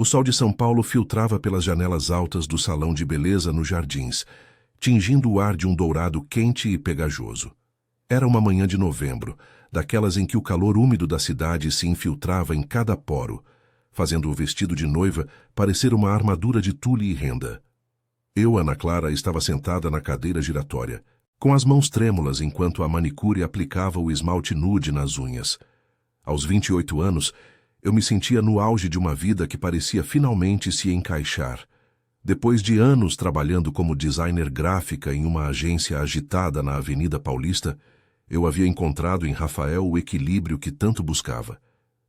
O sol de São Paulo filtrava pelas janelas altas do salão de beleza nos jardins, tingindo o ar de um dourado quente e pegajoso. Era uma manhã de novembro, daquelas em que o calor úmido da cidade se infiltrava em cada poro, fazendo o vestido de noiva parecer uma armadura de tule e renda. Eu, Ana Clara, estava sentada na cadeira giratória, com as mãos trêmulas enquanto a manicure aplicava o esmalte nude nas unhas. Aos 28 anos, eu me sentia no auge de uma vida que parecia finalmente se encaixar. Depois de anos trabalhando como designer gráfica em uma agência agitada na Avenida Paulista, eu havia encontrado em Rafael o equilíbrio que tanto buscava.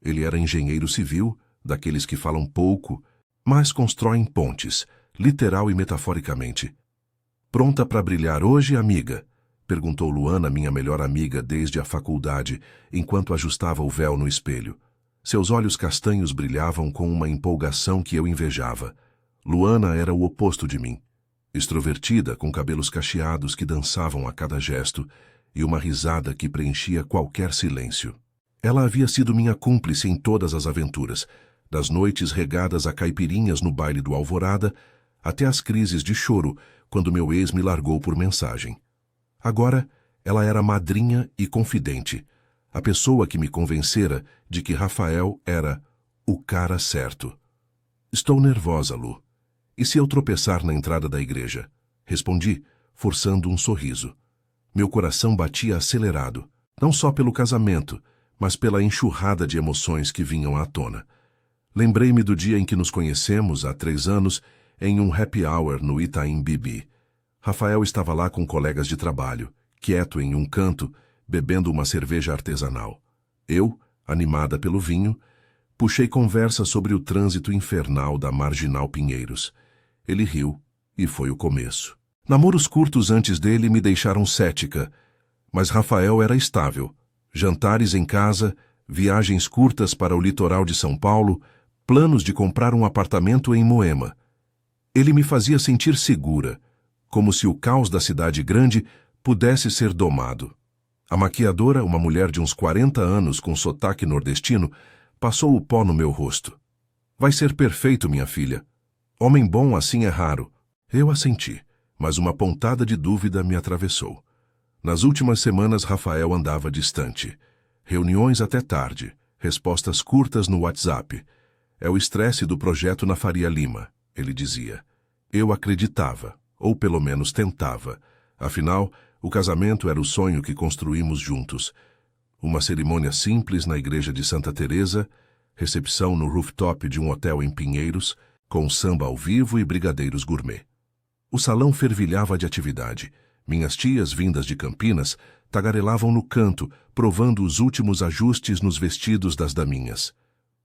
Ele era engenheiro civil, daqueles que falam pouco, mas constroem pontes, literal e metaforicamente. "Pronta para brilhar hoje, amiga?" perguntou Luana, minha melhor amiga desde a faculdade, enquanto ajustava o véu no espelho. Seus olhos castanhos brilhavam com uma empolgação que eu invejava. Luana era o oposto de mim. Extrovertida, com cabelos cacheados que dançavam a cada gesto, e uma risada que preenchia qualquer silêncio. Ela havia sido minha cúmplice em todas as aventuras, das noites regadas a caipirinhas no baile do Alvorada, até as crises de choro quando meu ex me largou por mensagem. Agora, ela era madrinha e confidente, a pessoa que me convencera de que Rafael era o cara certo. "Estou nervosa, Lu. E se eu tropeçar na entrada da igreja?" Respondi, forçando um sorriso. Meu coração batia acelerado, não só pelo casamento, mas pela enxurrada de emoções que vinham à tona. Lembrei-me do dia em que nos conhecemos, há 3 anos, em um happy hour no Itaim Bibi. Rafael estava lá com colegas de trabalho, quieto em um canto, bebendo uma cerveja artesanal. Eu, animada pelo vinho, puxei conversa sobre o trânsito infernal da Marginal Pinheiros. Ele riu, e foi o começo. Namoros curtos antes dele me deixaram cética, mas Rafael era estável. Jantares em casa, viagens curtas para o litoral de São Paulo, planos de comprar um apartamento em Moema. Ele me fazia sentir segura, como se o caos da cidade grande pudesse ser domado. A maquiadora, uma mulher de uns 40 anos com sotaque nordestino, passou o pó no meu rosto. "Vai ser perfeito, minha filha. Homem bom assim é raro." Eu assenti, mas uma pontada de dúvida me atravessou. Nas últimas semanas, Rafael andava distante. Reuniões até tarde, respostas curtas no WhatsApp. "É o estresse do projeto na Faria Lima", ele dizia. Eu acreditava, ou pelo menos tentava. Afinal, o casamento era o sonho que construímos juntos. Uma cerimônia simples na igreja de Santa Teresa, recepção no rooftop de um hotel em Pinheiros, com samba ao vivo e brigadeiros gourmet. O salão fervilhava de atividade. Minhas tias, vindas de Campinas, tagarelavam no canto, provando os últimos ajustes nos vestidos das daminhas.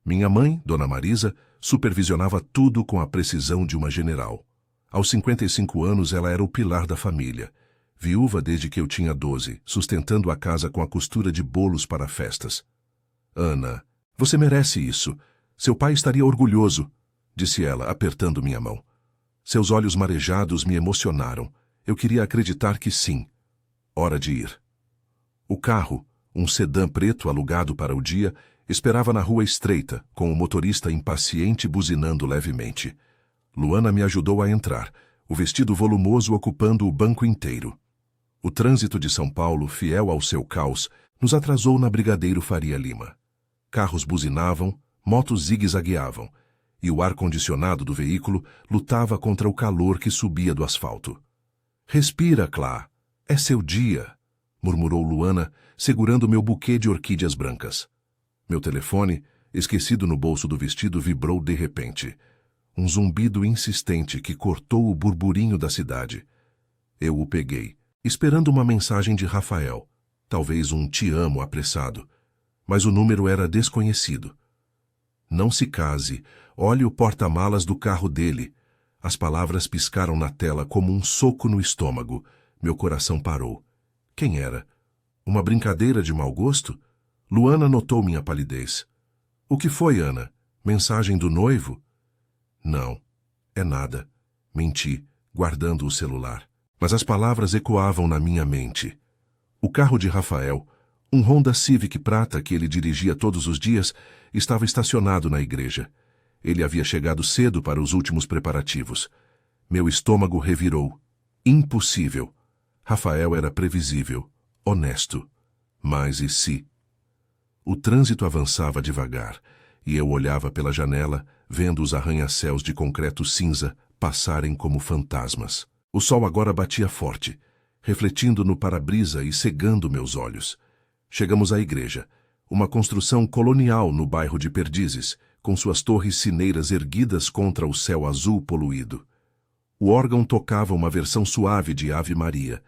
Minha mãe, Dona Marisa, supervisionava tudo com a precisão de uma general. Aos 55 anos, ela era o pilar da família. Viúva desde que eu tinha 12, sustentando a casa com a costura de bolos para festas. "Ana, você merece isso. Seu pai estaria orgulhoso", disse ela, apertando minha mão. Seus olhos marejados me emocionaram. Eu queria acreditar que sim. Hora de ir. O carro, um sedã preto alugado para o dia, esperava na rua estreita, com o motorista impaciente buzinando levemente. Luana me ajudou a entrar, o vestido volumoso ocupando o banco inteiro. O trânsito de São Paulo, fiel ao seu caos, nos atrasou na Brigadeiro Faria Lima. Carros buzinavam, motos zigue-zagueavam, e o ar-condicionado do veículo lutava contra o calor que subia do asfalto. "Respira, Clá. É seu dia", murmurou Luana, segurando meu buquê de orquídeas brancas. Meu telefone, esquecido no bolso do vestido, vibrou de repente. Um zumbido insistente que cortou o burburinho da cidade. Eu o peguei, esperando uma mensagem de Rafael, talvez um "te amo" apressado, mas o número era desconhecido. "Não se case, olhe o porta-malas do carro dele." As palavras piscaram na tela como um soco no estômago. Meu coração parou. Quem era? Uma brincadeira de mau gosto? Luana notou minha palidez. "O que foi, Ana? Mensagem do noivo?" "Não, é nada." Menti, guardando o celular. Mas as palavras ecoavam na minha mente. O carro de Rafael, um Honda Civic prata que ele dirigia todos os dias, estava estacionado na igreja. Ele havia chegado cedo para os últimos preparativos. Meu estômago revirou. Impossível. Rafael era previsível, honesto. Mas e se? O trânsito avançava devagar, e eu olhava pela janela, vendo os arranha-céus de concreto cinza passarem como fantasmas. O sol agora batia forte, refletindo no para-brisa e cegando meus olhos. Chegamos à igreja, uma construção colonial no bairro de Perdizes, com suas torres sineiras erguidas contra o céu azul poluído. O órgão tocava uma versão suave de Ave Maria,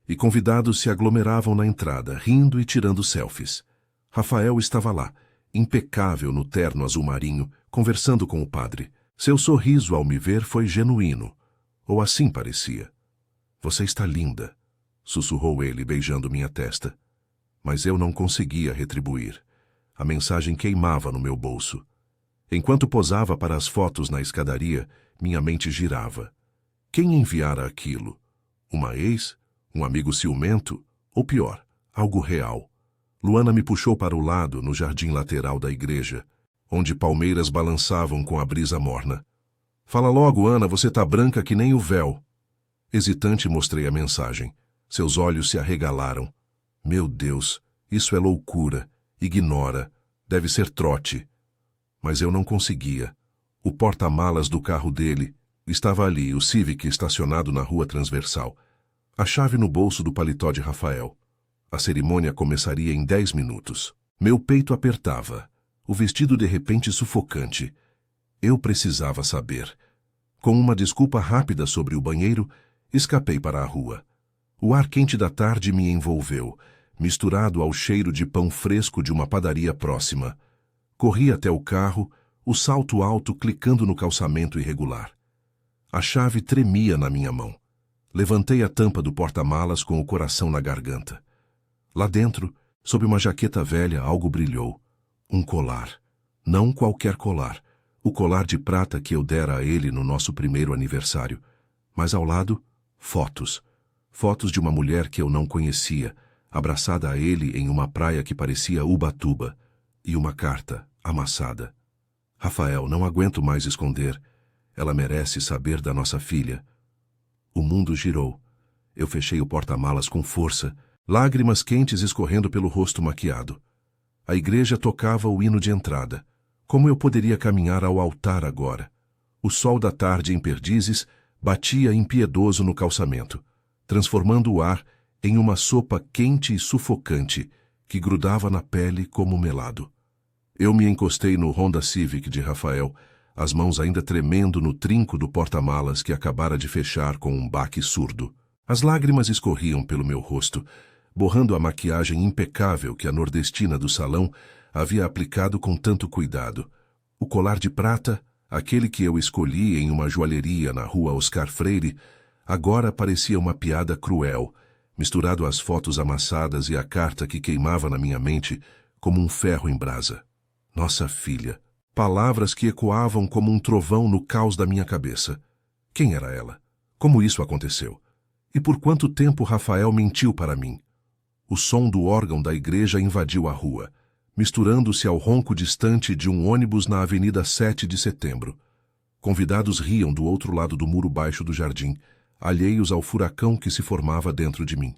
e convidados se aglomeravam na entrada, rindo e tirando selfies. Rafael estava lá, impecável no terno azul marinho, conversando com o padre. Seu sorriso ao me ver foi genuíno, ou assim parecia. Você está linda, sussurrou ele, beijando minha testa. Mas eu não conseguia retribuir. A mensagem queimava no meu bolso. Enquanto posava para as fotos na escadaria, minha mente girava. Quem enviara aquilo? Uma ex? Um amigo ciumento? Ou pior, algo real? Luana me puxou para o lado, no jardim lateral da igreja, onde palmeiras balançavam com a brisa morna. Fala logo, Ana, você tá branca que nem o véu. Hesitante, mostrei a mensagem. Seus olhos se arregalaram. Meu Deus, isso é loucura. Ignora. Deve ser trote. Mas eu não conseguia. O porta-malas do carro dele estava ali, o Civic estacionado na rua transversal. A chave no bolso do paletó de Rafael. A cerimônia começaria em 10 minutos. Meu peito apertava. O vestido de repente sufocante. Eu precisava saber. Com uma desculpa rápida sobre o banheiro, escapei para a rua. O ar quente da tarde me envolveu, misturado ao cheiro de pão fresco de uma padaria próxima. Corri até o carro, o salto alto clicando no calçamento irregular. A chave tremia na minha mão. Levantei a tampa do porta-malas com o coração na garganta. Lá dentro, sob uma jaqueta velha, algo brilhou. Um colar. Não qualquer colar. O colar de prata que eu dera a ele no nosso primeiro aniversário. Mas ao lado, fotos. Fotos de uma mulher que eu não conhecia, abraçada a ele em uma praia que parecia Ubatuba. E uma carta, amassada. Rafael, não aguento mais esconder. Ela merece saber da nossa filha. O mundo girou. Eu fechei o porta-malas com força, lágrimas quentes escorrendo pelo rosto maquiado. A igreja tocava o hino de entrada. Como eu poderia caminhar ao altar agora? O sol da tarde em Perdizes batia impiedoso no calçamento, transformando o ar em uma sopa quente e sufocante que grudava na pele como melado. Eu me encostei no Honda Civic de Rafael, as mãos ainda tremendo no trinco do porta-malas que acabara de fechar com um baque surdo. As lágrimas escorriam pelo meu rosto, borrando a maquiagem impecável que a nordestina do salão havia aplicado com tanto cuidado. O colar de prata, aquele que eu escolhi em uma joalheria na rua Oscar Freire, agora parecia uma piada cruel, misturado às fotos amassadas e à carta que queimava na minha mente como um ferro em brasa. Nossa filha. Palavras que ecoavam como um trovão no caos da minha cabeça. Quem era ela? Como isso aconteceu? E por quanto tempo Rafael mentiu para mim? O som do órgão da igreja invadiu a rua, misturando-se ao ronco distante de um ônibus na Avenida 7 de Setembro. Convidados riam do outro lado do muro baixo do jardim, alheios ao furacão que se formava dentro de mim.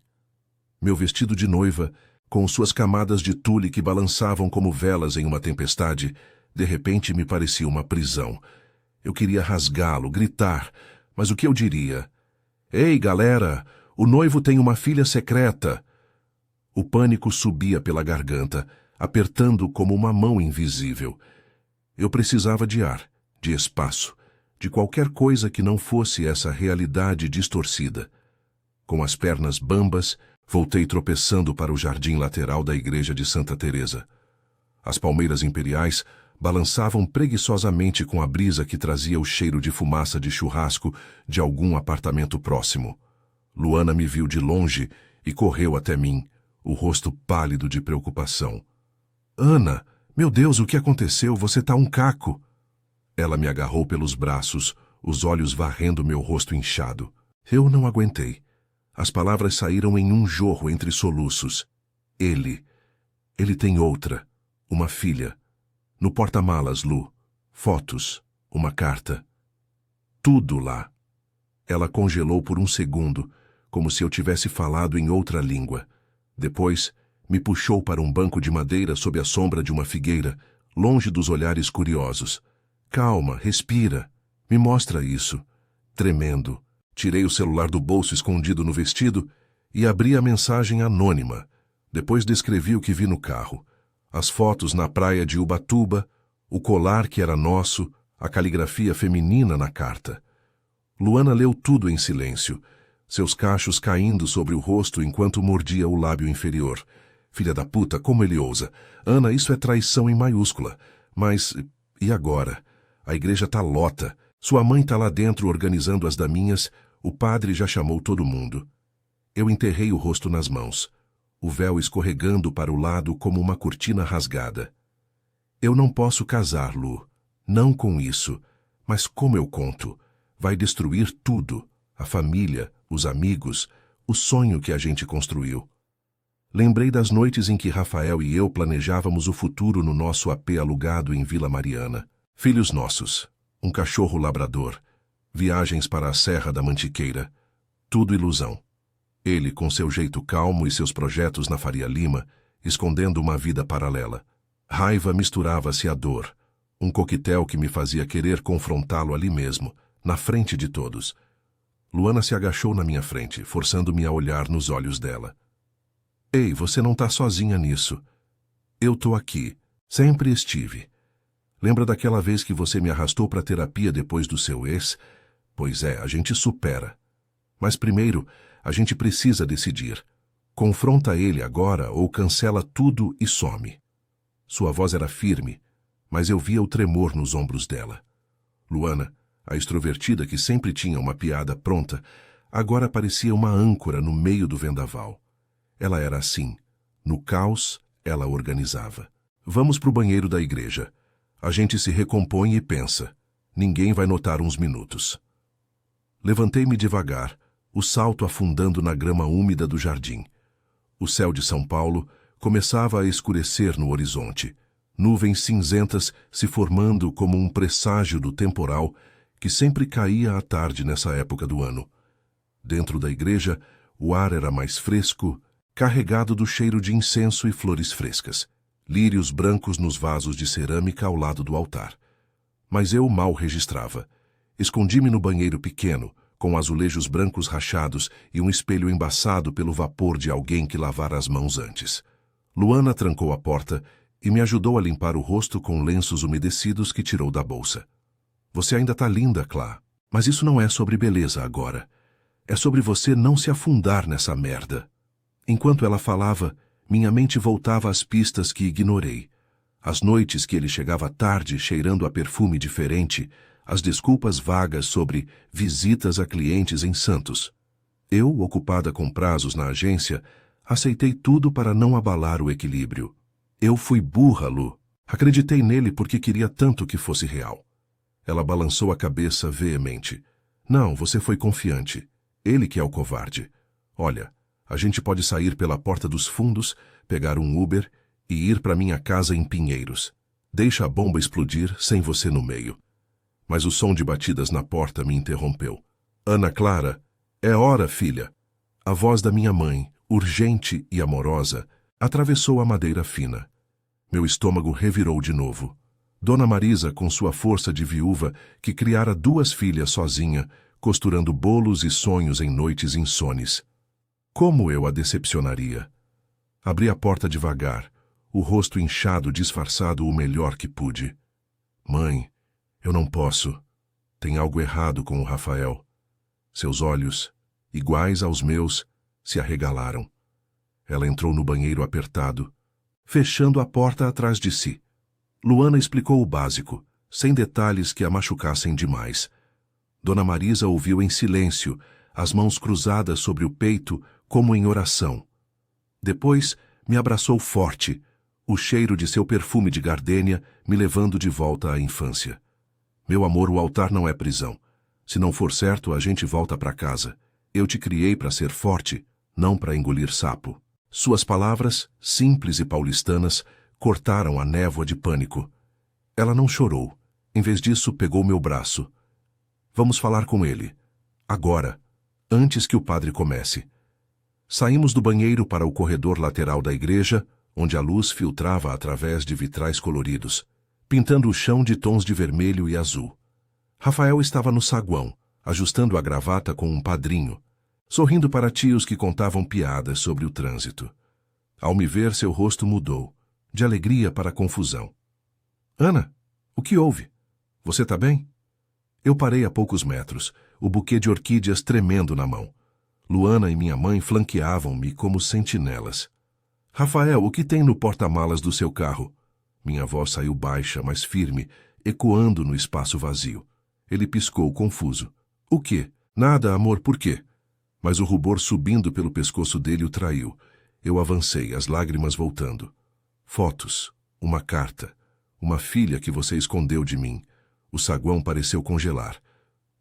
Meu vestido de noiva, com suas camadas de tule que balançavam como velas em uma tempestade, de repente me parecia uma prisão. Eu queria rasgá-lo, gritar, mas o que eu diria? Ei, galera, o noivo tem uma filha secreta. O pânico subia pela garganta, apertando como uma mão invisível. Eu precisava de ar, de espaço, de qualquer coisa que não fosse essa realidade distorcida. Com as pernas bambas, voltei tropeçando para o jardim lateral da igreja de Santa Teresa. As palmeiras imperiais balançavam preguiçosamente com a brisa que trazia o cheiro de fumaça de churrasco de algum apartamento próximo. Luana me viu de longe e correu até mim, o rosto pálido de preocupação. Ana, meu Deus, o que aconteceu? Você tá um caco. Ela me agarrou pelos braços, os olhos varrendo meu rosto inchado. Eu não aguentei. As palavras saíram em um jorro entre soluços. Ele tem outra, uma filha. No porta-malas, Lu. Fotos. Uma carta. Tudo lá. Ela congelou por um segundo, como se eu tivesse falado em outra língua. Depois, me puxou para um banco de madeira sob a sombra de uma figueira, longe dos olhares curiosos. Calma, respira. Me mostra isso. Tremendo, tirei o celular do bolso escondido no vestido e abri a mensagem anônima. Depois descrevi o que vi no carro. As fotos na praia de Ubatuba, o colar que era nosso, a caligrafia feminina na carta. Luana leu tudo em silêncio, seus cachos caindo sobre o rosto enquanto mordia o lábio inferior. Filha da puta, como ele ousa? Ana, isso é traição em maiúscula. Mas, e agora? A igreja tá lota. Sua mãe tá lá dentro organizando as daminhas, o padre já chamou todo mundo. Eu enterrei o rosto nas mãos, o véu escorregando para o lado como uma cortina rasgada. Eu não posso casar, Lu. Não com isso. Mas como eu conto? Vai destruir tudo. A família, os amigos, o sonho que a gente construiu. Lembrei das noites em que Rafael e eu planejávamos o futuro no nosso AP alugado em Vila Mariana. Filhos nossos, um cachorro labrador, viagens para a Serra da Mantiqueira. Tudo ilusão. Ele, com seu jeito calmo e seus projetos na Faria Lima, escondendo uma vida paralela. Raiva misturava-se à dor, um coquetel que me fazia querer confrontá-lo ali mesmo, na frente de todos. Luana se agachou na minha frente, forçando-me a olhar nos olhos dela. Ei, você não tá sozinha nisso. Eu tô aqui. Sempre estive. Lembra daquela vez que você me arrastou para terapia depois do seu ex? Pois é, a gente supera. Mas primeiro, a gente precisa decidir. Confronta ele agora ou cancela tudo e some. Sua voz era firme, mas eu via o tremor nos ombros dela. Luana, a extrovertida que sempre tinha uma piada pronta, agora parecia uma âncora no meio do vendaval. Ela era assim. No caos, ela organizava. Vamos para o banheiro da igreja. A gente se recompõe e pensa. Ninguém vai notar uns minutos. Levantei-me devagar, o salto afundando na grama úmida do jardim. O céu de São Paulo começava a escurecer no horizonte, nuvens cinzentas se formando como um presságio do temporal que sempre caía à tarde nessa época do ano. Dentro da igreja, o ar era mais fresco, carregado do cheiro de incenso e flores frescas, lírios brancos nos vasos de cerâmica ao lado do altar. Mas eu mal registrava. Escondi-me no banheiro pequeno, com azulejos brancos rachados e um espelho embaçado pelo vapor de alguém que lavara as mãos antes. Luana trancou a porta e me ajudou a limpar o rosto com lenços umedecidos que tirou da bolsa. Você ainda tá linda, Clá, mas isso não é sobre beleza agora. É sobre você não se afundar nessa merda. Enquanto ela falava, minha mente voltava às pistas que ignorei. As noites que ele chegava tarde cheirando a perfume diferente, as desculpas vagas sobre visitas a clientes em Santos. Eu, ocupada com prazos na agência, aceitei tudo para não abalar o equilíbrio. Eu fui burra, Lu. Acreditei nele porque queria tanto que fosse real. Ela balançou a cabeça veemente. Não, você foi confiante. Ele que é o covarde. Olha, a gente pode sair pela porta dos fundos, pegar um Uber e ir para minha casa em Pinheiros. Deixa a bomba explodir sem você no meio. Mas o som de batidas na porta me interrompeu. Ana Clara, é hora, filha. A voz da minha mãe, urgente e amorosa, atravessou a madeira fina. Meu estômago revirou de novo. Dona Marisa, com sua força de viúva, que criara 2 filhas sozinha, costurando bolos e sonhos em noites insones. Como eu a decepcionaria? Abri a porta devagar, o rosto inchado disfarçado o melhor que pude. Mãe, eu não posso. Tem algo errado com o Rafael. Seus olhos, iguais aos meus, se arregalaram. Ela entrou no banheiro apertado, fechando a porta atrás de si. Luana explicou o básico, sem detalhes que a machucassem demais. Dona Marisa ouviu em silêncio, as mãos cruzadas sobre o peito, como em oração. Depois, me abraçou forte, o cheiro de seu perfume de gardênia me levando de volta à infância. Meu amor, o altar não é prisão. Se não for certo, a gente volta para casa. Eu te criei para ser forte, não para engolir sapo. Suas palavras, simples e paulistanas, cortaram a névoa de pânico. Ela não chorou. Em vez disso, pegou meu braço. Vamos falar com ele. Agora, antes que o padre comece. Saímos do banheiro para o corredor lateral da igreja, onde a luz filtrava através de vitrais coloridos, pintando o chão de tons de vermelho e azul. Rafael estava no saguão, ajustando a gravata com um padrinho, sorrindo para tios que contavam piadas sobre o trânsito. Ao me ver, seu rosto mudou, de alegria para confusão. Ana, o que houve? Você está bem? Eu parei a poucos metros, o buquê de orquídeas tremendo na mão. Luana e minha mãe flanqueavam-me como sentinelas. Rafael, o que tem no porta-malas do seu carro? Minha voz saiu baixa, mas firme, ecoando no espaço vazio. Ele piscou, confuso. O quê? Nada, amor, por quê? Mas o rubor subindo pelo pescoço dele o traiu. Eu avancei, as lágrimas voltando. Fotos, uma carta, uma filha que você escondeu de mim. O saguão pareceu congelar.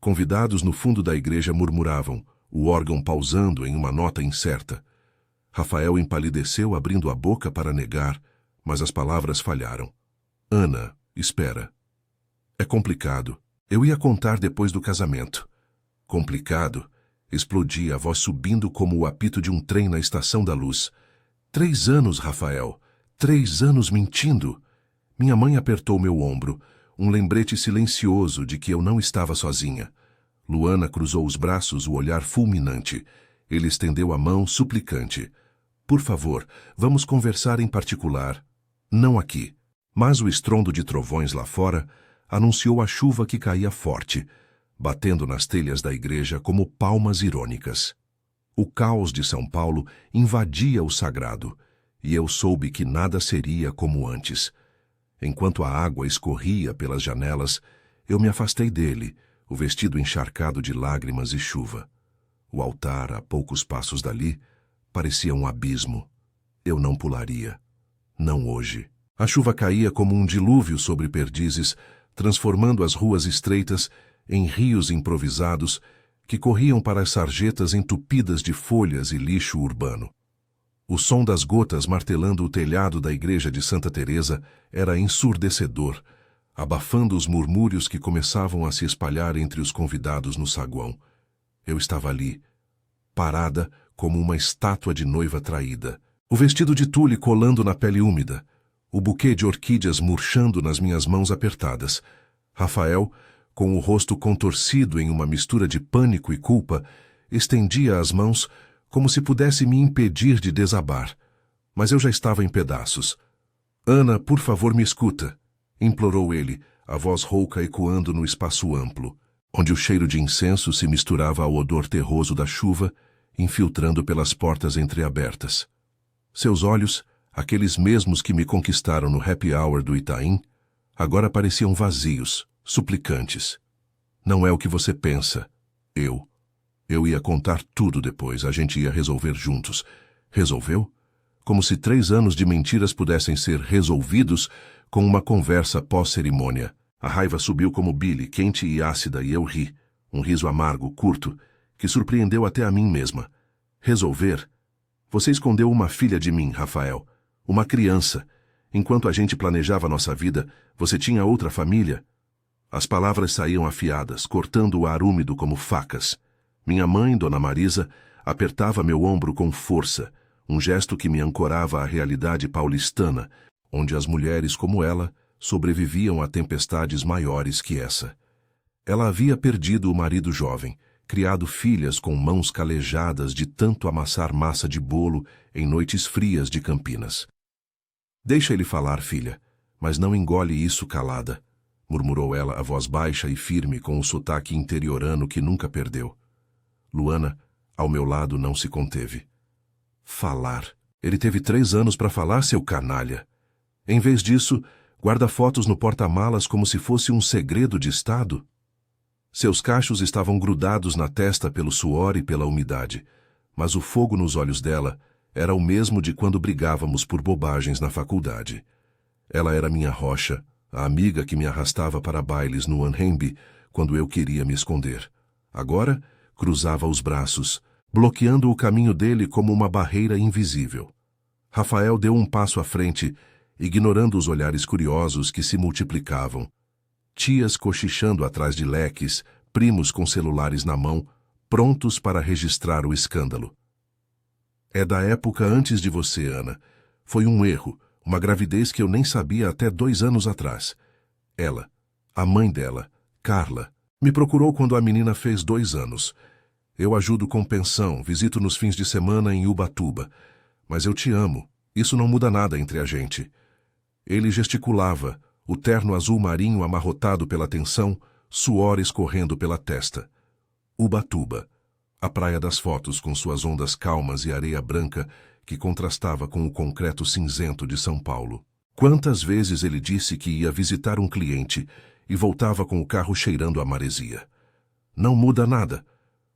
Convidados no fundo da igreja murmuravam, o órgão pausando em uma nota incerta. Rafael empalideceu, abrindo a boca para negar, mas as palavras falharam. Ana, espera. É complicado. Eu ia contar depois do casamento. Complicado. Explodi, a voz subindo como o apito de um trem na estação da luz. 3 anos, Rafael. 3 anos mentindo. Minha mãe apertou meu ombro, um lembrete silencioso de que eu não estava sozinha. Luana cruzou os braços, o olhar fulminante. Ele estendeu a mão, suplicante. Por favor, vamos conversar em particular. Não aqui. Mas o estrondo de trovões lá fora anunciou a chuva que caía forte, batendo nas telhas da igreja como palmas irônicas. O caos de São Paulo invadia o sagrado, e eu soube que nada seria como antes. Enquanto a água escorria pelas janelas, eu me afastei dele, o vestido encharcado de lágrimas e chuva. O altar, a poucos passos dali, parecia um abismo. Eu não pularia. Não hoje. A chuva caía como um dilúvio sobre perdizes, transformando as ruas estreitas em rios improvisados que corriam para as sarjetas entupidas de folhas e lixo urbano. O som das gotas martelando o telhado da igreja de Santa Teresa era ensurdecedor, abafando os murmúrios que começavam a se espalhar entre os convidados no saguão. Eu estava ali, parada como uma estátua de noiva traída, o vestido de tule colando na pele úmida, o buquê de orquídeas murchando nas minhas mãos apertadas. Rafael, com o rosto contorcido em uma mistura de pânico e culpa, estendia as mãos como se pudesse me impedir de desabar. Mas eu já estava em pedaços. Ana, por favor, me escuta, implorou ele, a voz rouca ecoando no espaço amplo, onde o cheiro de incenso se misturava ao odor terroso da chuva, infiltrando pelas portas entreabertas. Seus olhos, aqueles mesmos que me conquistaram no happy hour do Itaim, agora pareciam vazios, suplicantes. Não é o que você pensa. Eu ia contar tudo depois, a gente ia resolver juntos. Resolveu? Como se 3 anos de mentiras pudessem ser resolvidos com uma conversa pós-cerimônia. A raiva subiu como bile, quente e ácida, e eu ri. Um riso amargo, curto, que surpreendeu até a mim mesma. Resolver? Você escondeu uma filha de mim, Rafael. Uma criança. Enquanto a gente planejava nossa vida, você tinha outra família. As palavras saíam afiadas, cortando o ar úmido como facas. Minha mãe, Dona Marisa, apertava meu ombro com força, um gesto que me ancorava à realidade paulistana, onde as mulheres como ela sobreviviam a tempestades maiores que essa. Ela havia perdido o marido jovem, criado filhas com mãos calejadas de tanto amassar massa de bolo em noites frias de Campinas. Deixa ele falar, filha, mas não engole isso calada, murmurou ela, a voz baixa e firme com o sotaque interiorano que nunca perdeu. Luana, ao meu lado, não se conteve. Falar. Ele teve 3 anos para falar, seu canalha. Em vez disso, guarda fotos no porta-malas como se fosse um segredo de Estado. Seus cachos estavam grudados na testa pelo suor e pela umidade, mas o fogo nos olhos dela era o mesmo de quando brigávamos por bobagens na faculdade. Ela era minha rocha, a amiga que me arrastava para bailes no Anhembi quando eu queria me esconder. Agora, cruzava os braços, bloqueando o caminho dele como uma barreira invisível. Rafael deu um passo à frente, ignorando os olhares curiosos que se multiplicavam. tias cochichando atrás de leques, primos com celulares na mão, prontos para registrar o escândalo. É da época antes de você, Ana. Foi um erro, uma gravidez que eu nem sabia até 2 anos atrás. Ela, a mãe dela, Carla, me procurou quando a menina fez 2 anos. Eu ajudo com pensão, visito nos fins de semana em Ubatuba. Mas eu te amo, isso não muda nada entre a gente. Ele gesticulava, o terno azul marinho amarrotado pela tensão, suor escorrendo pela testa. Ubatuba, a praia das fotos com suas ondas calmas e areia branca que contrastava com o concreto cinzento de São Paulo. Quantas vezes ele disse que ia visitar um cliente e voltava com o carro cheirando a maresia. Não muda nada.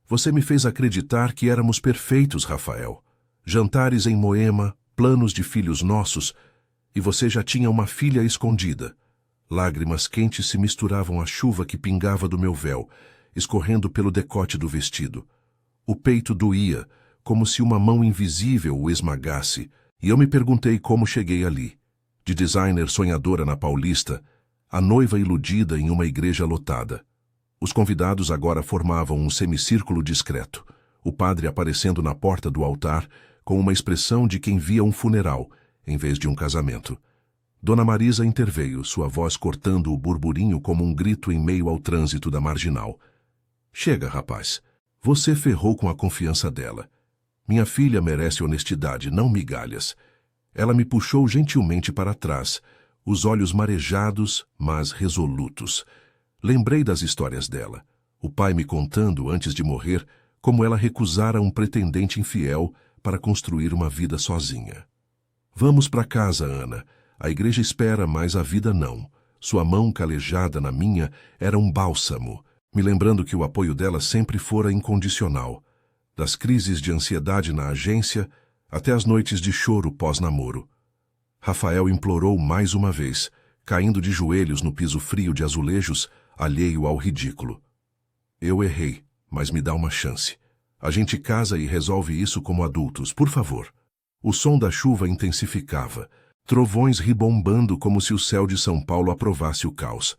Você me fez acreditar que éramos perfeitos, Rafael. Jantares em Moema, planos de filhos nossos, e você já tinha uma filha escondida. Lágrimas quentes se misturavam à chuva que pingava do meu véu, escorrendo pelo decote do vestido. O peito doía, como se uma mão invisível o esmagasse, e eu me perguntei como cheguei ali. De designer sonhadora na Paulista, a noiva iludida em uma igreja lotada. Os convidados agora formavam um semicírculo discreto, o padre aparecendo na porta do altar com uma expressão de quem via um funeral, em vez de um casamento. Dona Marisa interveio, sua voz cortando o burburinho como um grito em meio ao trânsito da marginal. Chega, rapaz. Você ferrou com a confiança dela. Minha filha merece honestidade, não migalhas. Ela me puxou gentilmente para trás, os olhos marejados, mas resolutos. Lembrei das histórias dela. O pai me contando, antes de morrer, como ela recusara um pretendente infiel para construir uma vida sozinha. Vamos para casa, Ana. A igreja espera, mas a vida não. Sua mão calejada na minha era um bálsamo, me lembrando que o apoio dela sempre fora incondicional. Das crises de ansiedade na agência até as noites de choro pós-namoro. Rafael implorou mais uma vez, caindo de joelhos no piso frio de azulejos, alheio ao ridículo. Eu errei, mas me dá uma chance. A gente casa e resolve isso como adultos, por favor. O som da chuva intensificava, trovões ribombando como se o céu de São Paulo aprovasse o caos.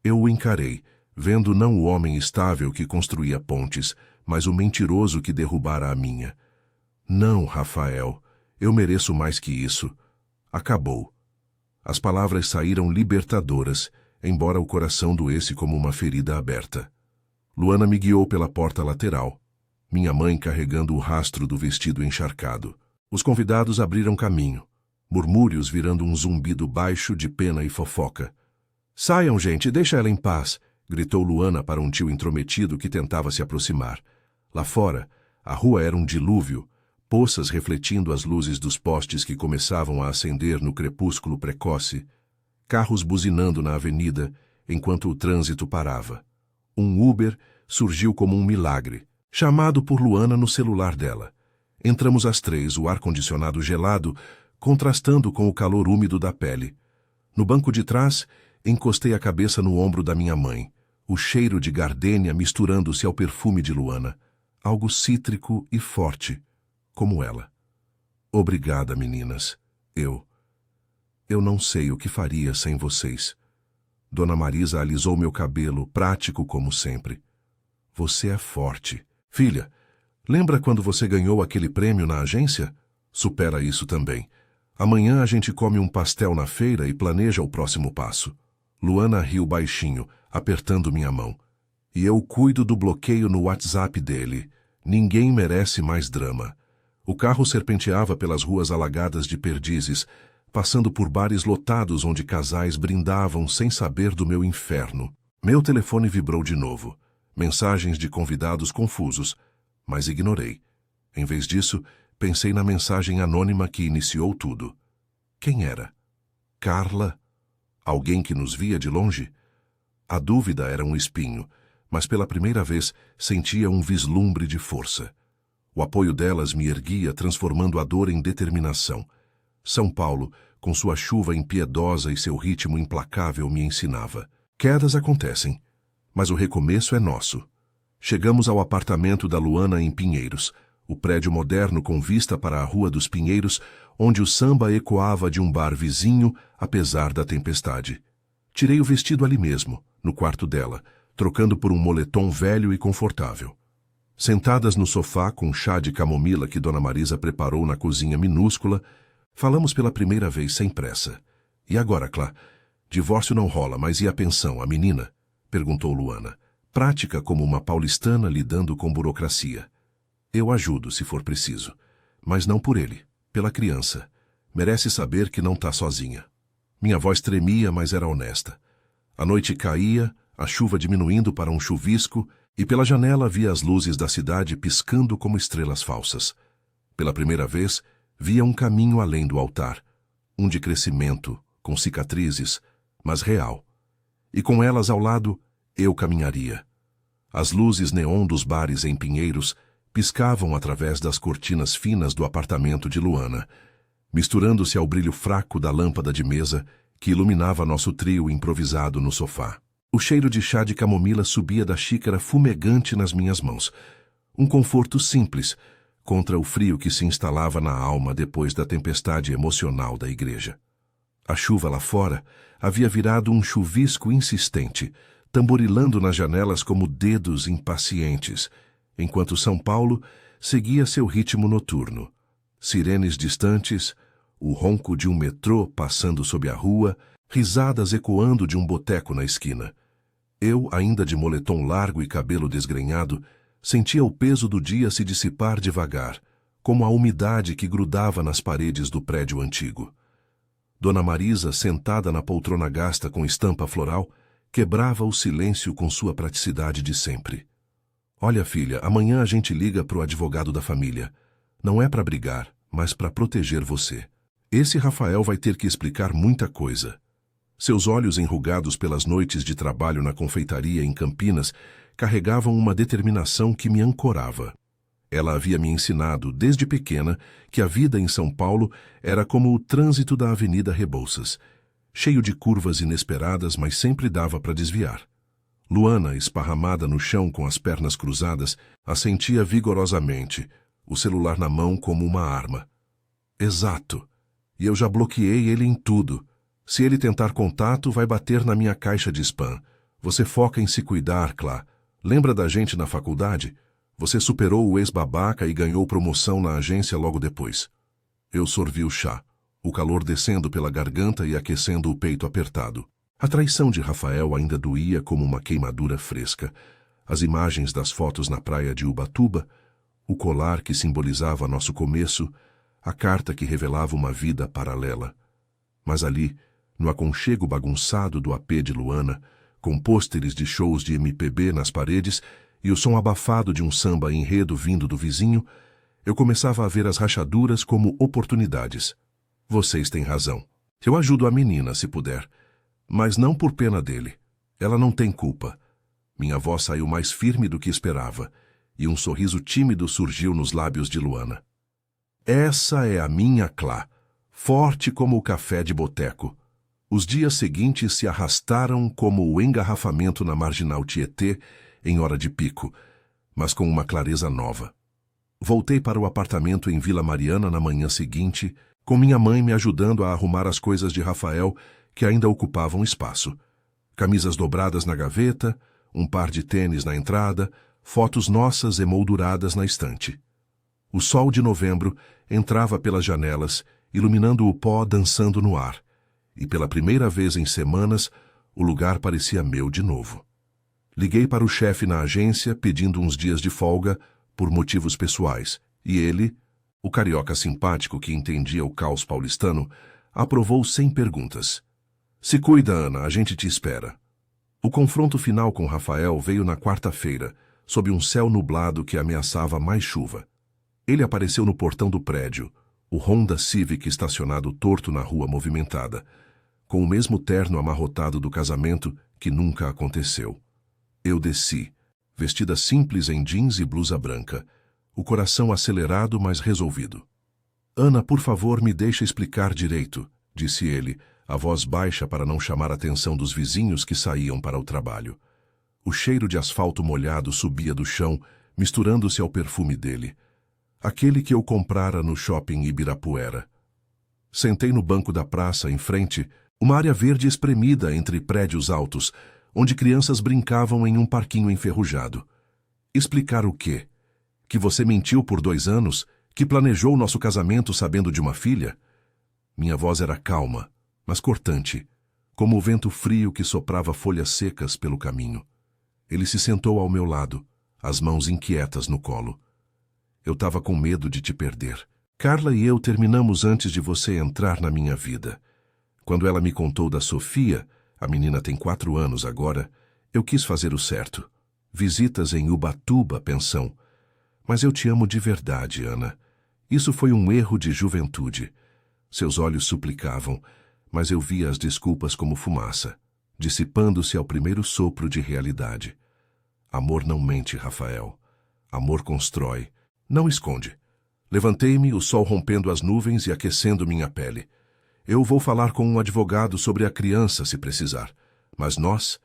Eu o encarei, vendo não o homem estável que construía pontes, mas o mentiroso que derrubara a minha. Não, Rafael, eu mereço mais que isso. Acabou. As palavras saíram libertadoras, embora o coração doesse como uma ferida aberta. Luana me guiou pela porta lateral, minha mãe carregando o rastro do vestido encharcado. Os convidados abriram caminho, murmúrios virando um zumbido baixo de pena e fofoca. Saiam, gente, deixa ela em paz, gritou Luana para um tio intrometido que tentava se aproximar. Lá fora, a rua era um dilúvio, poças refletindo as luzes dos postes que começavam a acender no crepúsculo precoce, carros buzinando na avenida enquanto o trânsito parava. Um Uber surgiu como um milagre, chamado por Luana no celular dela. Entramos às 3, o ar-condicionado gelado, contrastando com o calor úmido da pele. No banco de trás, encostei a cabeça no ombro da minha mãe, o cheiro de gardênia misturando-se ao perfume de Luana, algo cítrico e forte, como ela. Obrigada, meninas. Eu não sei o que faria sem vocês. Dona Marisa alisou meu cabelo, prático como sempre. Você é forte. Filha, lembra quando você ganhou aquele prêmio na agência? Supera isso também. Amanhã a gente come um pastel na feira e planeja o próximo passo. Luana riu baixinho, apertando minha mão. E eu cuido do bloqueio no WhatsApp dele. Ninguém merece mais drama. O carro serpenteava pelas ruas alagadas de perdizes, passando por bares lotados onde casais brindavam sem saber do meu inferno. Meu telefone vibrou de novo. Mensagens de convidados confusos, mas ignorei. Em vez disso, pensei na mensagem anônima que iniciou tudo. Quem era? Carla? Alguém que nos via de longe? A dúvida era um espinho, mas pela primeira vez sentia um vislumbre de força. O apoio delas me erguia, transformando a dor em determinação. São Paulo, com sua chuva impiedosa e seu ritmo implacável, me ensinava. Quedas acontecem, mas o recomeço é nosso. Chegamos ao apartamento da Luana em Pinheiros, o prédio moderno com vista para a Rua dos Pinheiros, onde o samba ecoava de um bar vizinho, apesar da tempestade. Tirei o vestido ali mesmo, no quarto dela, trocando por um moletom velho e confortável. Sentadas no sofá com chá de camomila que Dona Marisa preparou na cozinha minúscula, falamos pela primeira vez sem pressa. E agora, Clá? Divórcio não rola, mas e a pensão, a menina? Perguntou Luana, prática como uma paulistana lidando com burocracia. Eu ajudo, se for preciso. Mas não por ele, pela criança. Merece saber que não está sozinha. Minha voz tremia, mas era honesta. A noite caía, a chuva diminuindo para um chuvisco, e pela janela via as luzes da cidade piscando como estrelas falsas. Pela primeira vez, via um caminho além do altar, um de crescimento, com cicatrizes, mas real. E com elas ao lado, eu caminharia. As luzes neon dos bares em Pinheiros piscavam através das cortinas finas do apartamento de Luana, misturando-se ao brilho fraco da lâmpada de mesa que iluminava nosso trio improvisado no sofá. O cheiro de chá de camomila subia da xícara fumegante nas minhas mãos. Um conforto simples, contra o frio que se instalava na alma depois da tempestade emocional da igreja. A chuva lá fora havia virado um chuvisco insistente, tamborilando nas janelas como dedos impacientes, enquanto São Paulo seguia seu ritmo noturno. Sirenes distantes, o ronco de um metrô passando sob a rua, risadas ecoando de um boteco na esquina. Eu, ainda de moletom largo e cabelo desgrenhado, sentia o peso do dia se dissipar devagar, como a umidade que grudava nas paredes do prédio antigo. Dona Marisa, sentada na poltrona gasta com estampa floral, quebrava o silêncio com sua praticidade de sempre. Olha, filha, amanhã a gente liga pro advogado da família. Não é para brigar, mas para proteger você. Esse Rafael vai ter que explicar muita coisa. Seus olhos enrugados pelas noites de trabalho na confeitaria em Campinas carregavam uma determinação que me ancorava. Ela havia me ensinado, desde pequena, que a vida em São Paulo era como o trânsito da Avenida Rebouças, cheio de curvas inesperadas, mas sempre dava para desviar. Luana, esparramada no chão com as pernas cruzadas, assentia vigorosamente, o celular na mão como uma arma. Exato. E eu já bloqueei ele em tudo. Se ele tentar contato, vai bater na minha caixa de spam. Você foca em se cuidar, Clá. Lembra da gente na faculdade? Você superou o ex-babaca e ganhou promoção na agência logo depois. Eu sorvi o chá, o calor descendo pela garganta e aquecendo o peito apertado. A traição de Rafael ainda doía como uma queimadura fresca. As imagens das fotos na praia de Ubatuba, o colar que simbolizava nosso começo, a carta que revelava uma vida paralela. Mas ali, no aconchego bagunçado do AP de Luana, com pôsteres de shows de MPB nas paredes e o som abafado de um samba enredo vindo do vizinho, eu começava a ver as rachaduras como oportunidades. Vocês têm razão. Eu ajudo a menina, se puder. Mas não por pena dele. Ela não tem culpa. Minha voz saiu mais firme do que esperava, e um sorriso tímido surgiu nos lábios de Luana. Essa é a minha Clá, forte como o café de boteco. Os dias seguintes se arrastaram como o engarrafamento na marginal Tietê em hora de pico, mas com uma clareza nova. Voltei para o apartamento em Vila Mariana na manhã seguinte, com minha mãe me ajudando a arrumar as coisas de Rafael, que ainda ocupavam espaço. Camisas dobradas na gaveta, um par de tênis na entrada, fotos nossas emolduradas na estante. O sol de novembro entrava pelas janelas, iluminando o pó dançando no ar, e pela primeira vez em semanas, o lugar parecia meu de novo. Liguei para o chefe na agência pedindo uns dias de folga por motivos pessoais, e ele, o carioca simpático que entendia o caos paulistano, aprovou sem perguntas. Se cuida, Ana, a gente te espera. O confronto final com Rafael veio na quarta-feira, sob um céu nublado que ameaçava mais chuva. Ele apareceu no portão do prédio, o Honda Civic estacionado torto na rua movimentada, com o mesmo terno amarrotado do casamento que nunca aconteceu. Eu desci, vestida simples em jeans e blusa branca, o coração acelerado, mas resolvido. Ana, por favor, me deixa explicar direito, disse ele, a voz baixa para não chamar a atenção dos vizinhos que saíam para o trabalho. O cheiro de asfalto molhado subia do chão, misturando-se ao perfume dele. Aquele que eu comprara no shopping Ibirapuera. Sentei no banco da praça, em frente, uma área verde espremida entre prédios altos, onde crianças brincavam em um parquinho enferrujado. Explicar o quê? Que você mentiu por 2 anos? Que planejou nosso casamento sabendo de uma filha? Minha voz era calma, mas cortante, como o vento frio que soprava folhas secas pelo caminho. Ele se sentou ao meu lado, as mãos inquietas no colo. Eu estava com medo de te perder. Carla e eu terminamos antes de você entrar na minha vida. Quando ela me contou da Sofia, a menina tem 4 anos agora, eu quis fazer o certo. Visitas em Ubatuba, pensão. Mas eu te amo de verdade, Ana. Isso foi um erro de juventude. Seus olhos suplicavam, mas eu via as desculpas como fumaça, dissipando-se ao primeiro sopro de realidade. Amor não mente, Rafael. Amor constrói, não esconde. Levantei-me, o sol rompendo as nuvens e aquecendo minha pele. Eu vou falar com um advogado sobre a criança, se precisar. Mas nós...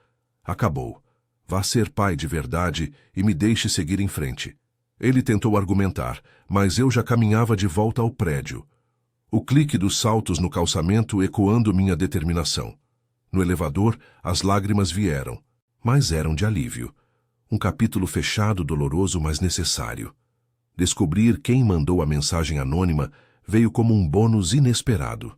Acabou. Vá ser pai de verdade e me deixe seguir em frente. Ele tentou argumentar, mas eu já caminhava de volta ao prédio. O clique dos saltos no calçamento ecoando minha determinação. No elevador, as lágrimas vieram, mas eram de alívio. Um capítulo fechado, doloroso, mas necessário. Descobrir quem mandou a mensagem anônima veio como um bônus inesperado.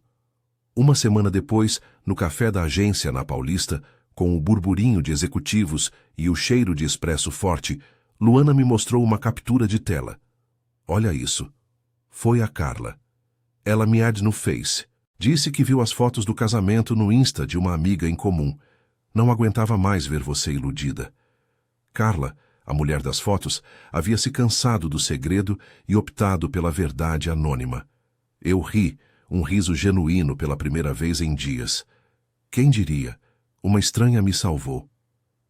Uma semana depois, no café da agência na Paulista, com o burburinho de executivos e o cheiro de expresso forte, Luana me mostrou uma captura de tela. Olha isso. Foi a Carla. Ela me ad no Face. Disse que viu as fotos do casamento no Insta de uma amiga em comum. Não aguentava mais ver você iludida. Carla, a mulher das fotos, havia se cansado do segredo e optado pela verdade anônima. Eu ri, um riso genuíno pela primeira vez em dias. Quem diria? Uma estranha me salvou.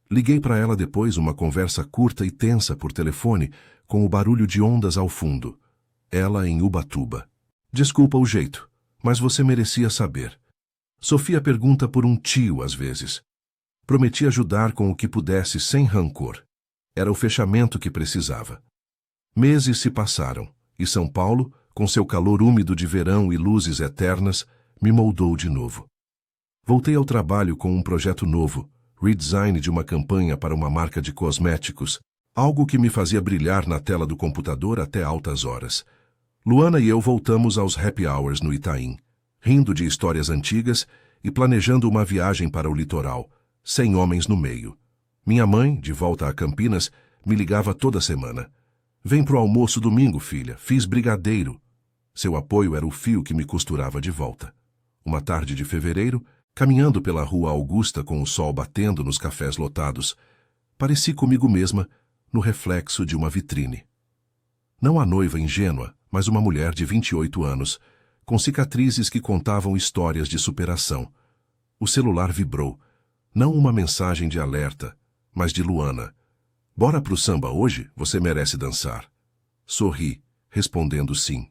Liguei para ela depois, uma conversa curta e tensa por telefone, com o barulho de ondas ao fundo. Ela em Ubatuba. Desculpa o jeito, mas você merecia saber. Sofia pergunta por um tio às vezes. Prometi ajudar com o que pudesse sem rancor. Era o fechamento que precisava. Meses se passaram, e São Paulo, com seu calor úmido de verão e luzes eternas, me moldou de novo. Voltei ao trabalho com um projeto novo, redesign de uma campanha para uma marca de cosméticos, algo que me fazia brilhar na tela do computador até altas horas. Luana e eu voltamos aos happy hours no Itaim, rindo de histórias antigas e planejando uma viagem para o litoral, sem homens no meio. Minha mãe, de volta a Campinas, me ligava toda semana. Vem pro almoço domingo, filha, fiz brigadeiro. Seu apoio era o fio que me costurava de volta. Uma tarde de fevereiro, caminhando pela rua Augusta com o sol batendo nos cafés lotados, pareci comigo mesma no reflexo de uma vitrine. Não a noiva ingênua, mas uma mulher de 28 anos, com cicatrizes que contavam histórias de superação. O celular vibrou, não uma mensagem de alerta, mas de Luana. Bora pro samba hoje? Você merece dançar. Sorri, respondendo sim.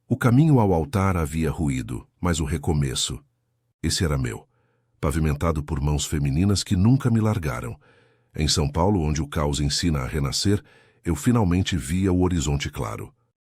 O caminho ao altar havia ruído, mas o recomeço. Esse era meu, pavimentado por mãos femininas que nunca me largaram. Em São Paulo, onde o caos ensina a renascer, eu finalmente via o horizonte claro.